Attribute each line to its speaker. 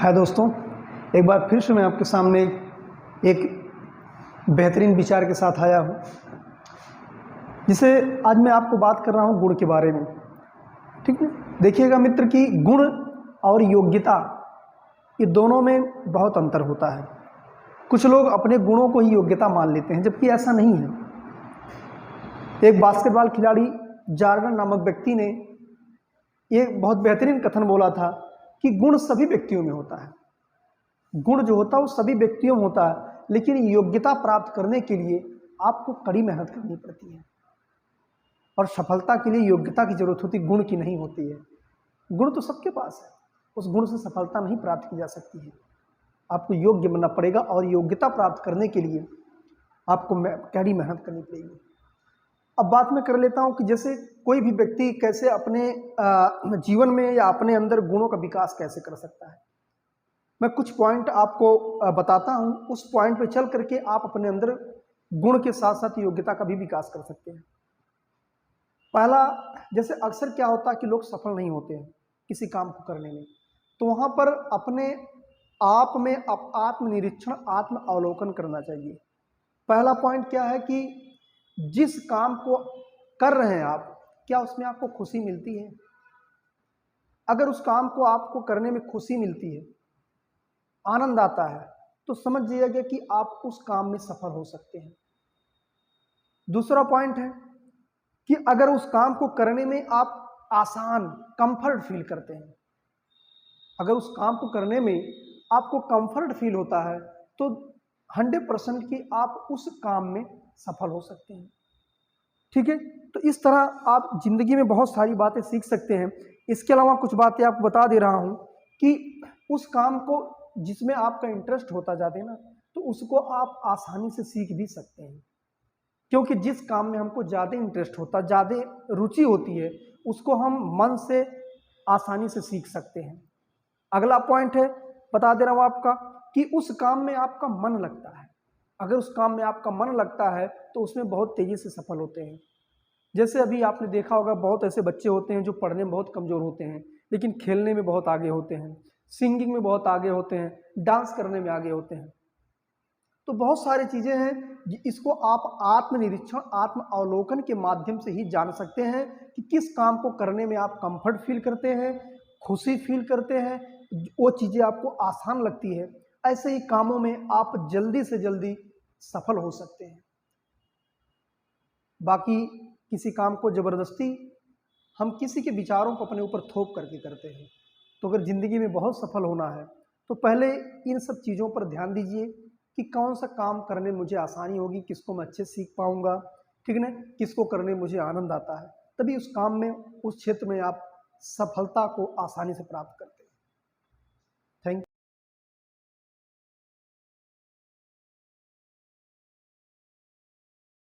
Speaker 1: हाय दोस्तों, एक बार फिर से मैं आपके सामने एक बेहतरीन विचार के साथ आया हूँ, जिसे आज मैं आपको बात कर रहा हूँ गुण के बारे में। ठीक है, देखिएगा मित्र कि गुण और योग्यता ये दोनों में बहुत अंतर होता है। कुछ लोग अपने गुणों को ही योग्यता मान लेते हैं, जबकि ऐसा नहीं है। एक बास्केटबॉल खिलाड़ी जॉर्डन नामक व्यक्ति ने एक बहुत बेहतरीन कथन बोला था कि गुण सभी व्यक्तियों में होता है। गुण जो होता है वो सभी व्यक्तियों में होता है, लेकिन योग्यता प्राप्त करने के लिए आपको कड़ी मेहनत करनी पड़ती है। और सफलता के लिए योग्यता की जरूरत होती है, गुण की नहीं होती है। गुण तो सबके पास है, उस गुण से सफलता नहीं प्राप्त की जा सकती है। आपको योग्य बनना पड़ेगा और योग्यता प्राप्त करने के लिए आपको कड़ी मेहनत करनी पड़ेगी। अब बात मैं कर लेता हूं कि जैसे कोई भी व्यक्ति कैसे अपने जीवन में या अपने अंदर गुणों का विकास कैसे कर सकता है। मैं कुछ पॉइंट आपको बताता हूं, उस पॉइंट पे चल करके आप अपने अंदर गुण के साथ साथ योग्यता का भी विकास कर सकते हैं। पहला, जैसे अक्सर क्या होता है कि लोग सफल नहीं होते हैं किसी काम को करने में, तो वहां पर अपने आप में आत्मनिरीक्षण, आत्म अवलोकन करना चाहिए। पहला पॉइंट क्या है कि जिस काम को कर रहे हैं आप, क्या उसमें आपको खुशी मिलती है? अगर उस काम को आपको करने में खुशी मिलती है, आनंद आता है, तो समझ जाइएगा कि आप उस काम में सफल हो सकते हैं। दूसरा पॉइंट है कि अगर उस काम को करने में आप आसान, कंफर्ट फील करते हैं, अगर उस काम को करने में आपको कंफर्ट फील होता है, तो 100% कि आप उस काम में सफल हो सकते हैं। ठीक है, तो इस तरह आप जिंदगी में बहुत सारी बातें सीख सकते हैं। इसके अलावा कुछ बातें आपको बता दे रहा हूं कि उस काम को जिसमें आपका इंटरेस्ट होता जाता है ना, तो उसको आप आसानी से सीख भी सकते हैं, क्योंकि जिस काम में हमको ज़्यादा इंटरेस्ट होता, ज़्यादा रुचि होती है, उसको हम मन से आसानी से सीख सकते हैं। अगला पॉइंट है, बता दे रहा हूँ आपका, कि उस काम में आपका मन लगता है। अगर उस काम में आपका मन लगता है तो उसमें बहुत तेजी से सफल होते हैं। जैसे अभी आपने देखा होगा, बहुत ऐसे बच्चे होते हैं जो पढ़ने में बहुत कमजोर होते हैं, लेकिन खेलने में बहुत आगे होते हैं, सिंगिंग में बहुत आगे होते हैं, डांस करने में आगे होते हैं। तो बहुत सारी चीजें हैं, इसको आप आत्मनिरीक्षण, आत्म अवलोकन के माध्यम से ही जान सकते हैं कि किस काम को करने में आप कंफर्ट फील करते हैं, खुशी फील करते हैं, वो चीजें आपको आसान लगती है। ऐसे ही कामों में आप जल्दी से जल्दी सफल हो सकते हैं। बाकी किसी काम को जबरदस्ती हम किसी के विचारों को अपने ऊपर थोप करके करते हैं, तो अगर जिंदगी में बहुत सफल होना है तो पहले इन सब चीज़ों पर ध्यान दीजिए कि कौन सा काम करने में मुझे आसानी होगी, किसको मैं अच्छे सीख पाऊंगा, ठीक है ना, किसको करने में मुझे आनंद आता है, तभी उस काम में, उस क्षेत्र में आप सफलता को आसानी से प्राप्त करते हैं।